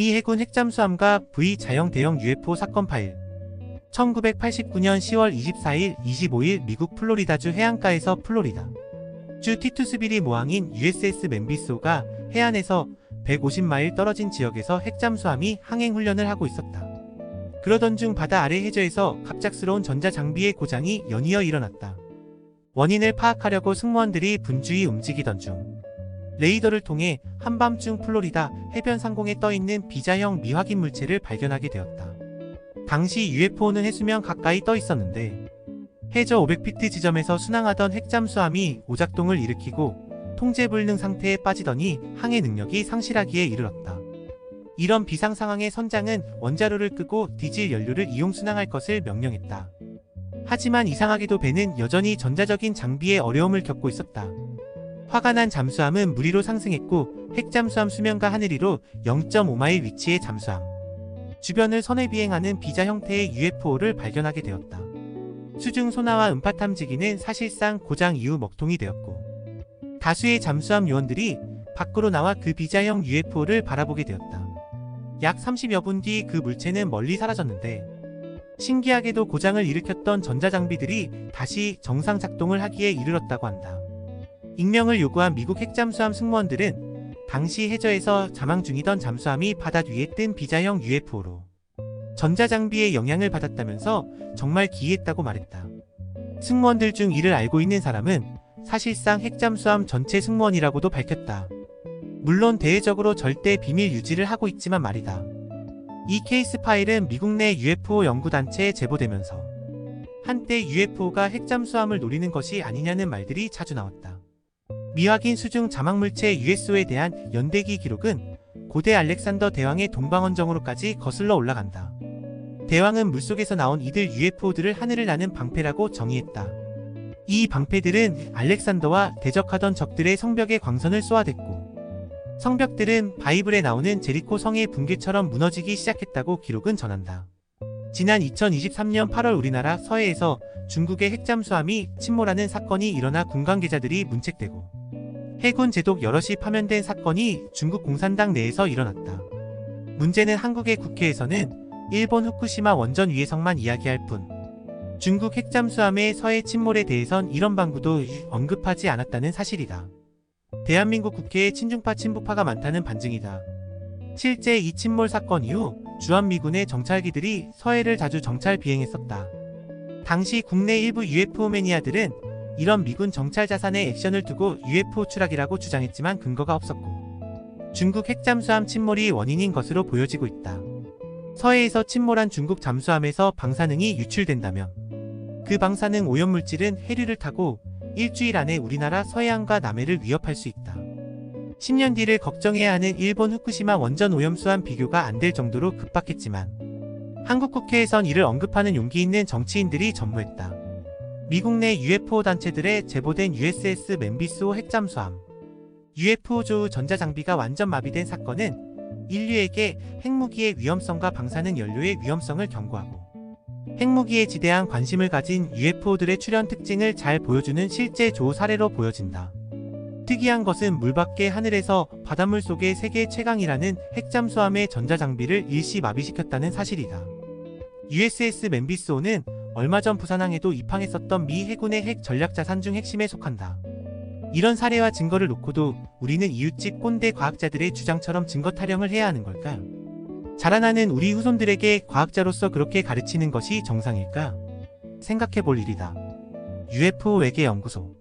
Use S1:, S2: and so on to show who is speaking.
S1: 미 해군 핵잠수함과 V 자형 대형 UFO 사건 파일. 1989년 10월 24일, 25일 미국 플로리다주 해안가에서 플로리다 주 티투스비리 모항인 USS 멤비스호가 해안에서 150마일 떨어진 지역에서 핵잠수함이 항행훈련을 하고 있었다. 그러던 중 바다 아래 해저에서 갑작스러운 전자장비의 고장이 연이어 일어났다. 원인을 파악하려고 승무원들이 분주히 움직이던 중 레이더를 통해 한밤중 플로리다 해변 상공에 떠있는 비자형 미확인 물체를 발견하게 되었다. 당시 UFO는 해수면 가까이 떠 있었는데 해저 500피트 지점에서 순항하던 핵잠수함이 오작동을 일으키고 통제 불능 상태에 빠지더니 항해 능력이 상실하기에 이르렀다. 이런 비상 상황에 선장은 원자로를 끄고 디젤 연료를 이용 순항할 것을 명령했다. 하지만 이상하게도 배는 여전히 전자적인 장비에 어려움을 겪고 있었다. 화가 난 잠수함은 물 위로 상승했고 핵잠수함 수면과 하늘 위로 0.5마일 위치의 잠수함 주변을 선회 비행하는 비자 형태의 UFO를 발견하게 되었다. 수중 소나와 음파 탐지기는 사실상 고장 이후 먹통이 되었고 다수의 잠수함 요원들이 밖으로 나와 그 비자형 UFO를 바라보게 되었다. 약 30여 분 뒤 그 물체는 멀리 사라졌는데 신기하게도 고장을 일으켰던 전자장비들이 다시 정상 작동을 하기에 이르렀다고 한다. 익명을 요구한 미국 핵잠수함 승무원들은 당시 해저에서 자망 중이던 잠수함이 바다 위에 뜬 비자형 UFO로 전자장비의 영향을 받았다면서 정말 기이했다고 말했다. 승무원들 중 이를 알고 있는 사람은 사실상 핵잠수함 전체 승무원이라고도 밝혔다. 물론 대외적으로 절대 비밀 유지를 하고 있지만 말이다. 이 케이스 파일은 미국 내 UFO 연구단체에 제보되면서 한때 UFO가 핵잠수함을 노리는 것이 아니냐는 말들이 자주 나왔다. 미확인 수중 자막물체 USO에 대한 연대기 기록은 고대 알렉산더 대왕의 동방원정으로까지 거슬러 올라간다. 대왕은 물속에서 나온 이들 UFO들을 하늘을 나는 방패라고 정의했다. 이 방패들은 알렉산더와 대적하던 적들의 성벽에 광선을 쏘아댔고 성벽들은 바이블에 나오는 제리코 성의 붕괴처럼 무너지기 시작했다고 기록은 전한다. 지난 2023년 8월 우리나라 서해에서 중국의 핵잠수함이 침몰하는 사건이 일어나 군 관계자들이 문책되고 해군 제독 여럿이 파면된 사건이 중국 공산당 내에서 일어났다. 문제는 한국의 국회에서는 일본 후쿠시마 원전 위해성만 이야기할 뿐 중국 핵잠수함의 서해 침몰에 대해선 이런 방구도 언급하지 않았다는 사실이다. 대한민국 국회에 친중파 친북파가 많다는 반증이다. 실제 이 침몰 사건 이후 주한미군의 정찰기들이 서해를 자주 정찰 비행했었다. 당시 국내 일부 UFO 매니아들은 이런 미군 정찰 자산에 액션을 두고 UFO 추락이라고 주장했지만 근거가 없었고 중국 핵잠수함 침몰이 원인인 것으로 보여지고 있다. 서해에서 침몰한 중국 잠수함에서 방사능이 유출된다면 그 방사능 오염물질은 해류를 타고 일주일 안에 우리나라 서해안과 남해를 위협할 수 있다. 10년 뒤를 걱정해야 하는 일본 후쿠시마 원전 오염수와 비교가 안 될 정도로 급박했지만 한국 국회에선 이를 언급하는 용기 있는 정치인들이 전무했다. 미국 내 UFO 단체들에 제보된 USS 멤비스호 핵잠수함 UFO 조우 전자장비가 완전 마비된 사건은 인류에게 핵무기의 위험성과 방사능 연료의 위험성을 경고하고 핵무기에 지대한 관심을 가진 UFO들의 출현 특징을 잘 보여주는 실제 조우 사례로 보여진다. 특이한 것은 물 밖의 하늘에서 바닷물 속의 세계 최강이라는 핵잠수함의 전자장비를 일시 마비시켰다는 사실이다. USS 멤비스호는 얼마 전 부산항에도 입항했었던 미 해군의 핵 전략자산 중 핵심에 속한다. 이런 사례와 증거를 놓고도 우리는 이웃집 꼰대 과학자들의 주장처럼 증거 타령을 해야 하는 걸까? 자라나는 우리 후손들에게 과학자로서 그렇게 가르치는 것이 정상일까? 생각해 볼 일이다. UFO 외계연구소